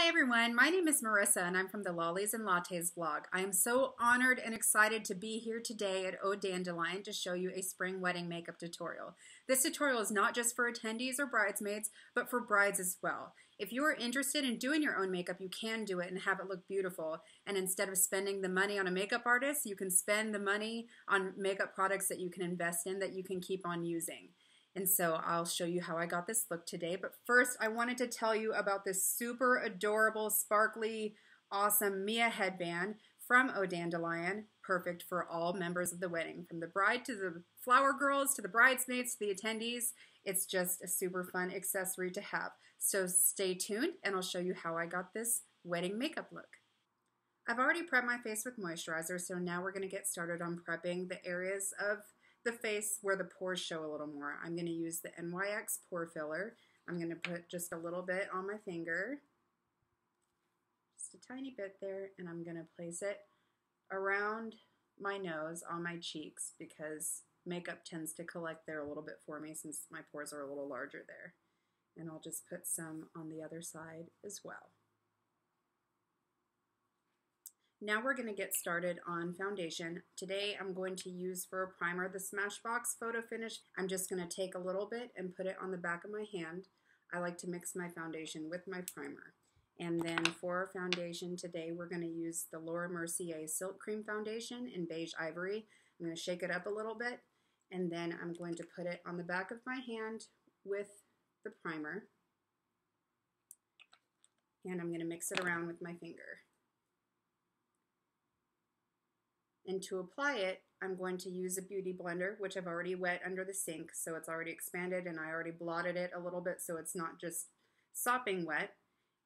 Hi everyone, my name is Marissa and I'm from the Lollies and Lattes blog. I am so honored and excited to be here today at Dandelion to show you a spring wedding makeup tutorial. This tutorial is not just for attendees or bridesmaids, but for brides as well. If you are interested in doing your own makeup, you can do it and have it look beautiful. And instead of spending the money on a makeup artist, you can spend the money on makeup products that you can invest in that you can keep on using. And so I'll show you how I got this look today. But first, I wanted to tell you about this super adorable, sparkly, awesome Mia headband from Dandelion. Perfect for all members of the wedding, from the bride to the flower girls, to the bridesmaids, to the attendees. It's just a super fun accessory to have. So stay tuned and I'll show you how I got this wedding makeup look. I've already prepped my face with moisturizer, so now we're going to get started on prepping the areas of the face where the pores show a little more. I'm going to use the NYX Pore Filler. I'm going to put just a little bit on my finger, just a tiny bit there, and I'm going to place it around my nose, on my cheeks, because makeup tends to collect there a little bit for me since my pores are a little larger there. And I'll just put some on the other side as well. Now we're going to get started on foundation. Today I'm going to use for a primer the Smashbox Photo Finish. I'm just going to take a little bit and put it on the back of my hand. I like to mix my foundation with my primer. And then for our foundation today, we're going to use the Mercier Silk Cream Foundation in Beige Ivory. I'm going to shake it up a little bit, and then I'm going to put it on the back of my hand with the primer. And I'm going to mix it around with my finger. And to apply it, I'm going to use a BeautyBlender, which I've already wet under the sink, so it's already expanded, and I already blotted it a little bit so it's not just sopping wet.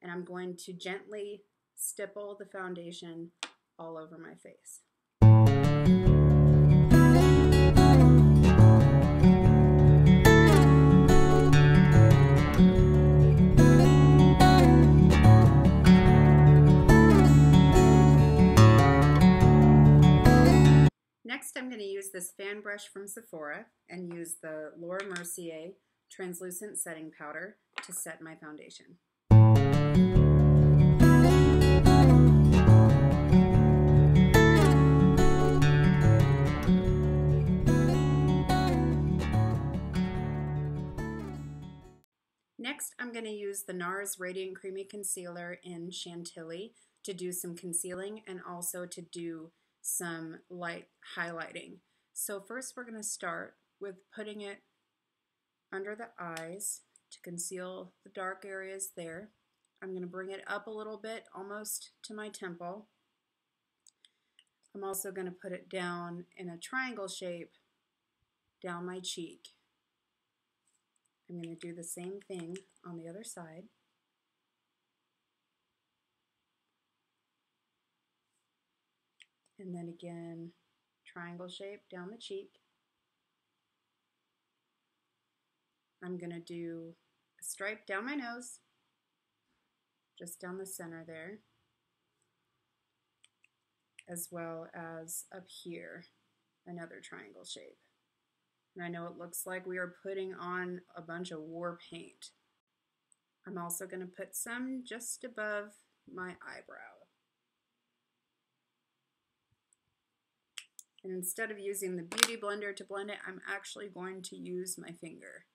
And I'm going to gently stipple the foundation all over my face. Next, I'm going to use this fan brush from Sephora and use the Mercier translucent setting powder to set my foundation. Next, I'm going to use the NARS Radiant Creamy Concealer in Chantilly to do some concealing and also to do some light highlighting. So first we're going to start with putting it under the eyes to conceal the dark areas there. I'm going to bring it up a little bit, almost to my temple. I'm also going to put it down in a triangle shape down my cheek. I'm going to do the same thing on the other side. And then again, triangle shape down the cheek. I'm going to do a stripe down my nose, just down the center there, as well as up here, another triangle shape. And I know it looks like we are putting on a bunch of war paint. I'm also going to put some just above my eyebrow. And instead of using the BeautyBlender to blend it, I'm actually going to use my finger.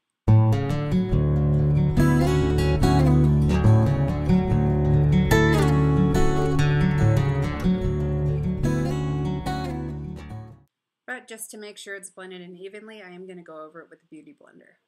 But just to make sure it's blended in evenly, I am going to go over it with the BeautyBlender.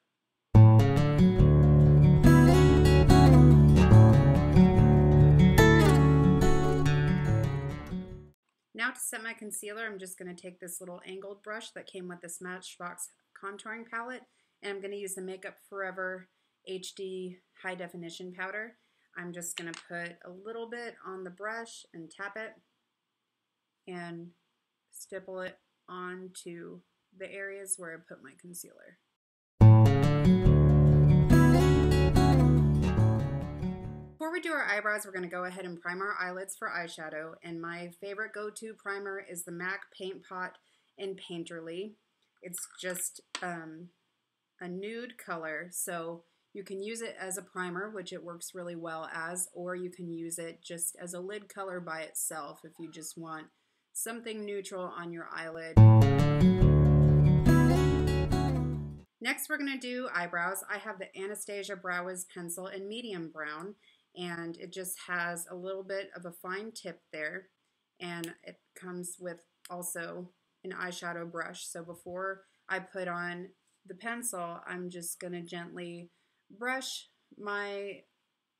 Now to set my concealer, I'm just going to take this little angled brush that came with the Smashbox contouring palette, and I'm going to use the Makeup Forever HD High Definition Powder. I'm just going to put a little bit on the brush and tap it and stipple it onto the areas where I put my concealer. Before we do our eyebrows, we're going to go ahead and prime our eyelids for eyeshadow, and my favorite go-to primer is the MAC Paint Pot in Painterly. It's just a nude color, so You can use it as a primer, which it works really well as, or you can use it just as a lid color by itself if you just want something neutral on your eyelid. Next, we're going to do eyebrows. I have the Anastasia Brow Wiz pencil in medium brown, and it just has a little bit of a fine tip there, and it comes with also an eyeshadow brush. So before I put on the pencil, I'm just going to gently brush my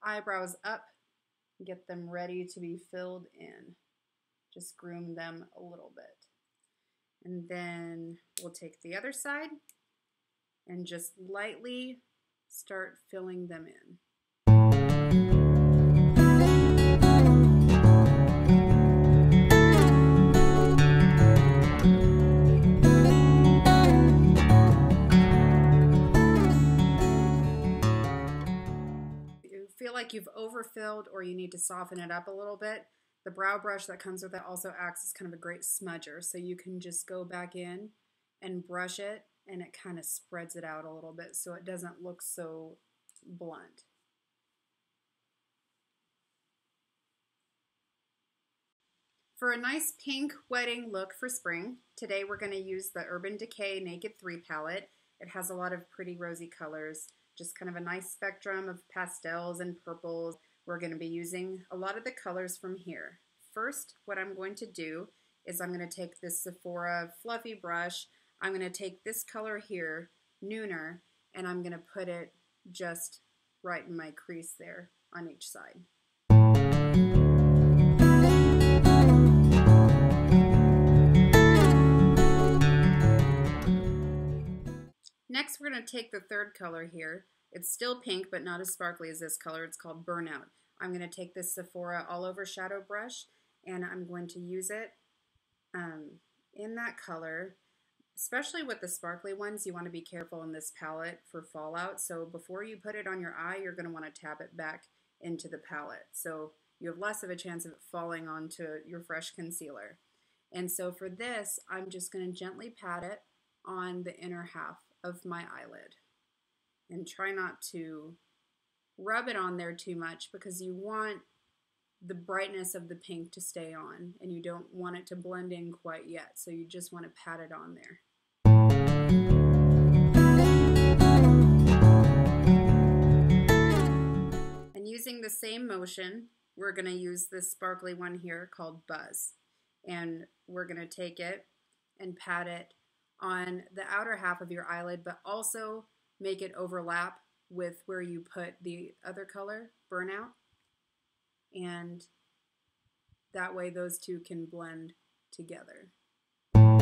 eyebrows up, get them ready to be filled in. Just groom them a little bit. And then we'll take the other side and just lightly start filling them in. Feel like you've overfilled or you need to soften it up a little bit, the brow brush that comes with it also acts as kind of a great smudger. So you can just go back in and brush it, and it kind of spreads it out a little bit so it doesn't look so blunt. For a nice pink wedding look for spring, today we're going to use the Urban Decay Naked 3 palette. It has a lot of pretty rosy colors. Just kind of a nice spectrum of pastels and purples. We're going to be using a lot of the colors from here. First, what I'm going to do is I'm going to take this Sephora fluffy brush. I'm going to take this color here, Nooner, and I'm going to put it just right in my crease there on each side. Next, we're going to take the third color here. It's still pink, but not as sparkly as this color. It's called Burnout. I'm going to take this Sephora All Over Shadow Brush, and I'm going to use it in that color. Especially with the sparkly ones, you want to be careful in this palette for fallout. So before you put it on your eye, you're going to want to tap it back into the palette. So you have less of a chance of it falling onto your fresh concealer. And so for this, I'm just going to gently pat it on the inner half of my eyelid. And try not to rub it on there too much because you want the brightness of the pink to stay on and you don't want it to blend in quite yet. So you just want to pat it on there. And using the same motion, we're going to use this sparkly one here called Buzz. And we're going to take it and pat it on the outer half of your eyelid, but also make it overlap with where you put the other color, Burnout. And that way those two can blend together. I'm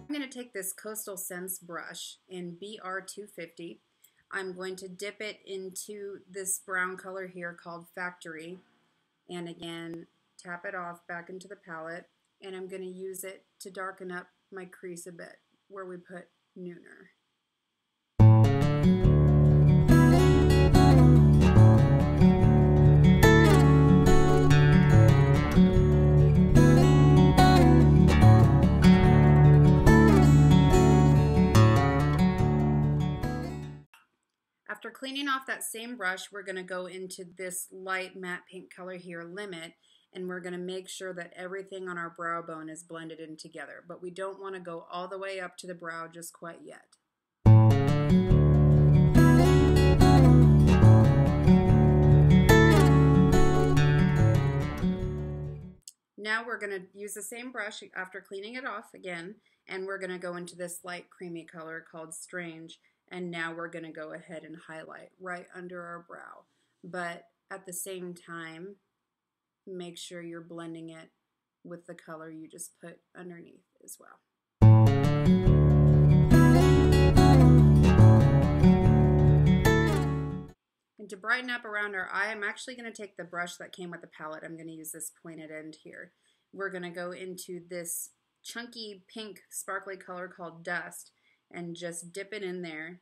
going to take this Coastal Scents brush in BR250. I'm going to dip it into this brown color here called Factory, and again tap it off back into the palette, and I'm going to use it to darken up my crease a bit where we put Nooner. After cleaning off that same brush, we're going to go into this light matte pink color here, Limit, and we're going to make sure that everything on our brow bone is blended in together. But we don't want to go all the way up to the brow just quite yet. Now we're going to use the same brush after cleaning it off again, and we're going to go into this light creamy color called Strange. And now we're going to go ahead and highlight right under our brow. But at the same time, make sure you're blending it with the color you just put underneath as well. And to brighten up around our eye, I'm actually going to take the brush that came with the palette. I'm going to use this pointed end here. We're going to go into this chunky pink sparkly color called Dust and just dip it in there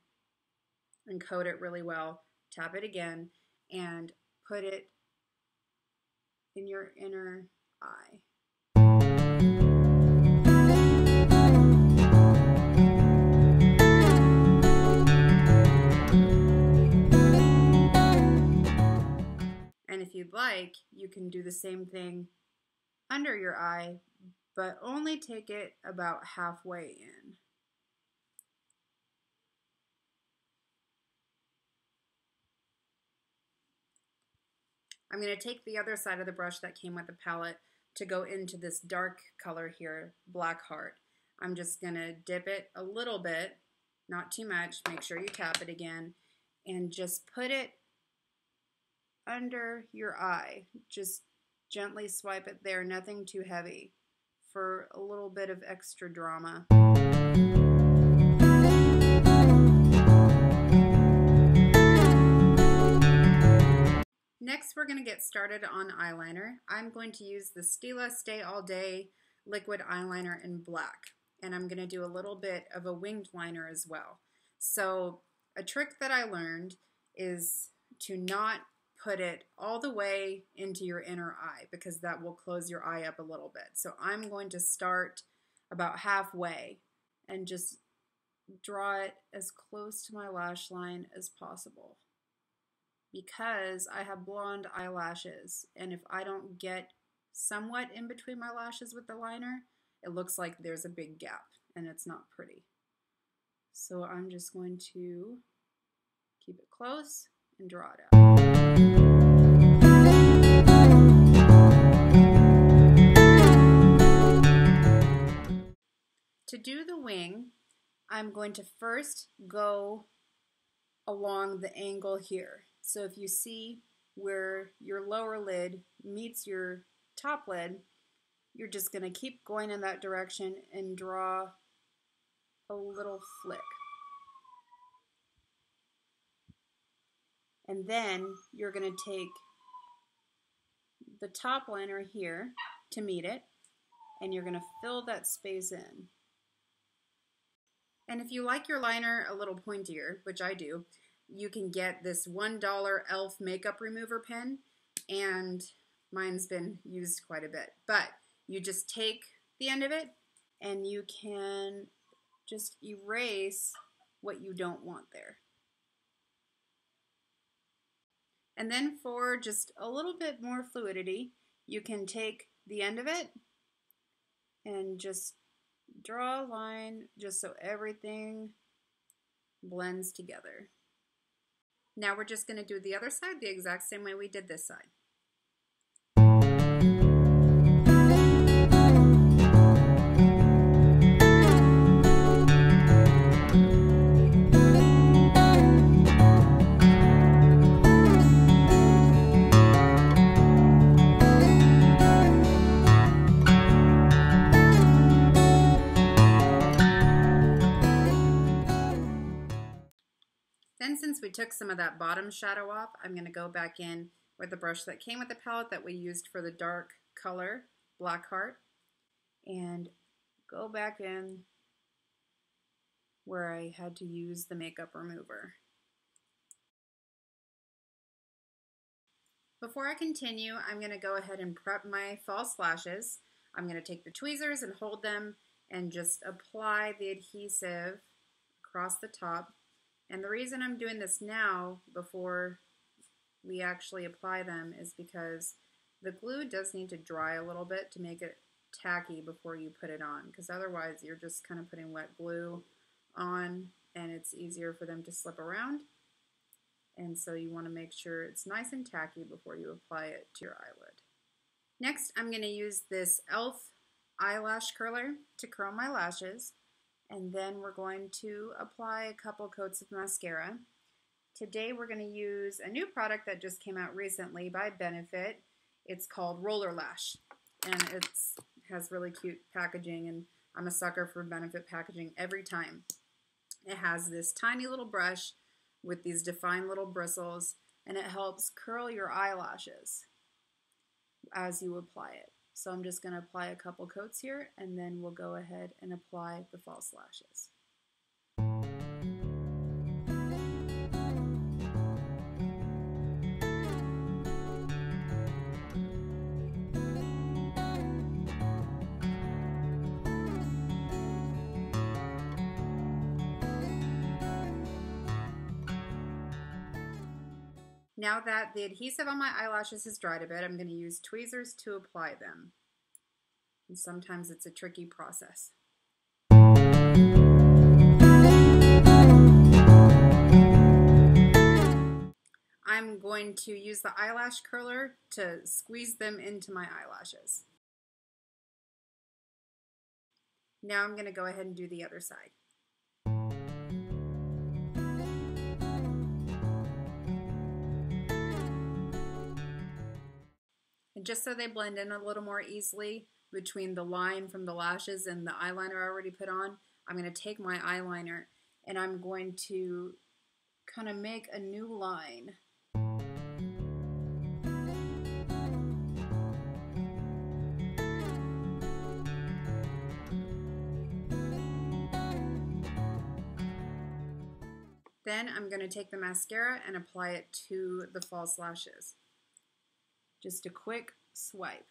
and coat it really well. Tap it again and put it in your inner eye. And if you'd like, you can do the same thing under your eye, but only take it about halfway in. I'm going to take the other side of the brush that came with the palette to go into this dark color here, Black Heart. I'm just going to dip it a little bit, not too much, make sure you tap it again, and just put it under your eye. Just gently swipe it there, nothing too heavy, for a little bit of extra drama. Next, we're going to get started on eyeliner. I'm going to use the Stila Stay All Day liquid eyeliner in black, and I'm going to do a little bit of a winged liner as well. So a trick that I learned is to not put it all the way into your inner eye, because that will close your eye up a little bit. So I'm going to start about halfway and just draw it as close to my lash line as possible, because I have blonde eyelashes, and if I don't get somewhat in between my lashes with the liner, it looks like there's a big gap and it's not pretty. So I'm just going to keep it close and draw it out. To do the wing, I'm going to first go along the angle here. So if you see where your lower lid meets your top lid, you're just going to keep going in that direction and draw a little flick. And then you're going to take the top liner here to meet it, and you're going to fill that space in. And if you like your liner a little pointier, which I do, you can get this $1 e.l.f. makeup remover pen, and mine's been used quite a bit. But you just take the end of it and you can just erase what you don't want there. And then for just a little bit more fluidity, you can take the end of it and just draw a line just so everything blends together. Now we're just going to do the other side the exact same way we did this side. Then, since we took some of that bottom shadow off, I'm going to go back in with the brush that came with the palette that we used for the dark color, Black Heart, and go back in where I had to use the makeup remover. Before I continue, I'm going to go ahead and prep my false lashes. I'm going to take the tweezers and hold them and just apply the adhesive across the top. And the reason I'm doing this now before we actually apply them is because the glue does need to dry a little bit to make it tacky before you put it on, because otherwise you're just kind of putting wet glue on and it's easier for them to slip around. And so you want to make sure it's nice and tacky before you apply it to your eyelid. Next, I'm going to use this e.l.f. eyelash curler to curl my lashes. And then we're going to apply a couple coats of mascara. Today we're going to use a new product that just came out recently by Benefit. It's called Roller Lash, and it has really cute packaging, and I'm a sucker for Benefit packaging every time. It has this tiny little brush with these defined little bristles, and it helps curl your eyelashes as you apply it. So I'm just going to apply a couple coats here, and then we'll go ahead and apply the false lashes. Now that the adhesive on my eyelashes has dried a bit, I'm going to use tweezers to apply them. And sometimes it's a tricky process. I'm going to use the eyelash curler to squeeze them into my eyelashes. Now I'm going to go ahead and do the other side. And just so they blend in a little more easily between the line from the lashes and the eyeliner I already put on, I'm going to take my eyeliner and I'm going to kind of make a new line. Then I'm going to take the mascara and apply it to the false lashes. Just a quick swipe.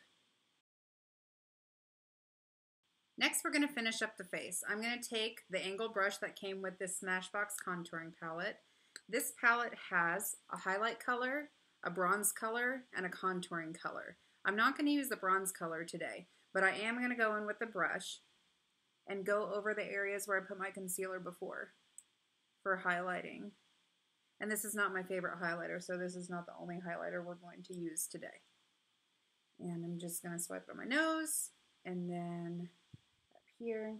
Next, we're going to finish up the face. I'm going to take the angled brush that came with this Smashbox contouring palette. This palette has a highlight color, a bronze color, and a contouring color. I'm not going to use the bronze color today, but I am going to go in with the brush and go over the areas where I put my concealer before for highlighting. And this is not my favorite highlighter, so this is not the only highlighter we're going to use today. And I'm just going to swipe on my nose and then up here.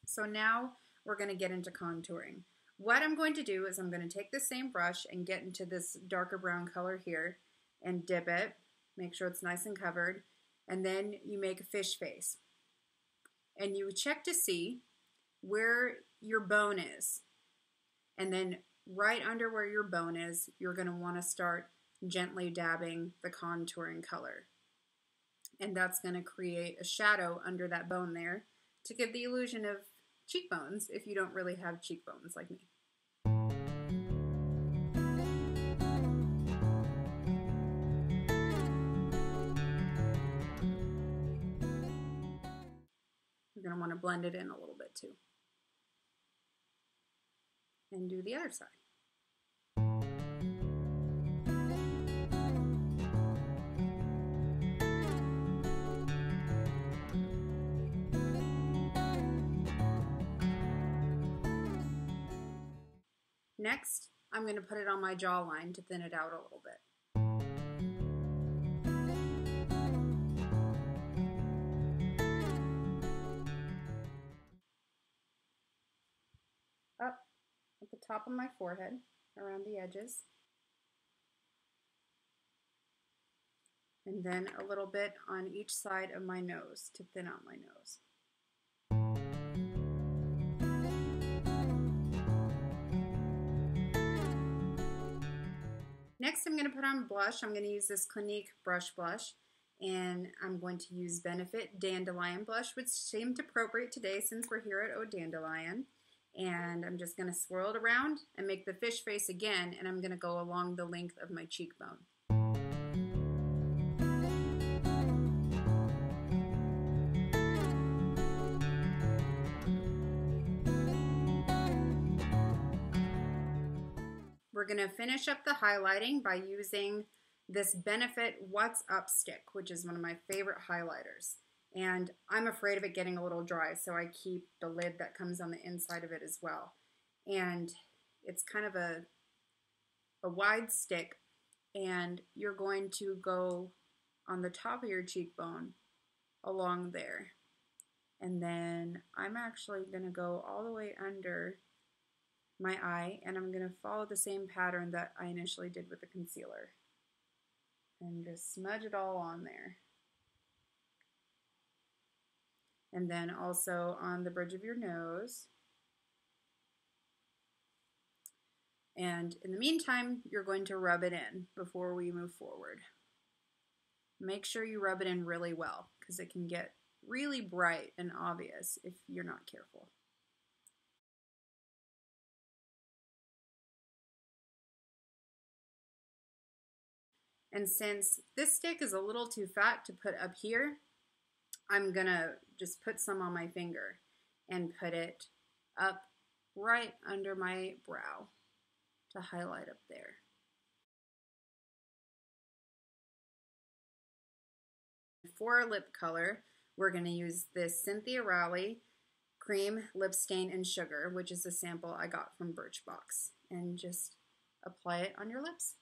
So now we're going to get into contouring. What I'm going to do is I'm going to take the same brush and get into this darker brown color here and dip it, make sure it's nice and covered, and then you make a fish face. And you check to see where your bone is. And then right under where your bone is, you're going to want to start gently dabbing the contouring color. And that's going to create a shadow under that bone there to give the illusion of cheekbones if you don't really have cheekbones like me. You're going to want to blend it in a little bit too. And do the other side. Next, I'm going to put it on my jawline to thin it out a little bit. Up at the top of my forehead, around the edges. And then a little bit on each side of my nose to thin out my nose. Next, I'm going to put on blush. I'm going to use this Clinique brush blush, and I'm going to use Benefit Dandelion blush, which seemed appropriate today since we're here at Dandelion. And I'm just going to swirl it around and make the fish face again, and I'm going to go along the length of my cheekbone. We're going to finish up the highlighting by using this Benefit What's Up stick, which is one of my favorite highlighters. And I'm afraid of it getting a little dry, so I keep the lid that comes on the inside of it as well. And it's kind of a wide stick, and you're going to go on the top of your cheekbone along there. And then I'm actually going to go all the way under my eye, and I'm going to follow the same pattern that I initially did with the concealer. And just smudge it all on there. And then also on the bridge of your nose. And in the meantime, you're going to rub it in before we move forward. Make sure you rub it in really well, because it can get really bright and obvious if you're not careful. And since this stick is a little too fat to put up here, I'm gonna just put some on my finger and put it up right under my brow to highlight up there. for our lip color, we're going to use this Cynthia Rowley Cream Lip Stain and Sugar, which is a sample I got from Birchbox, and just apply it on your lips.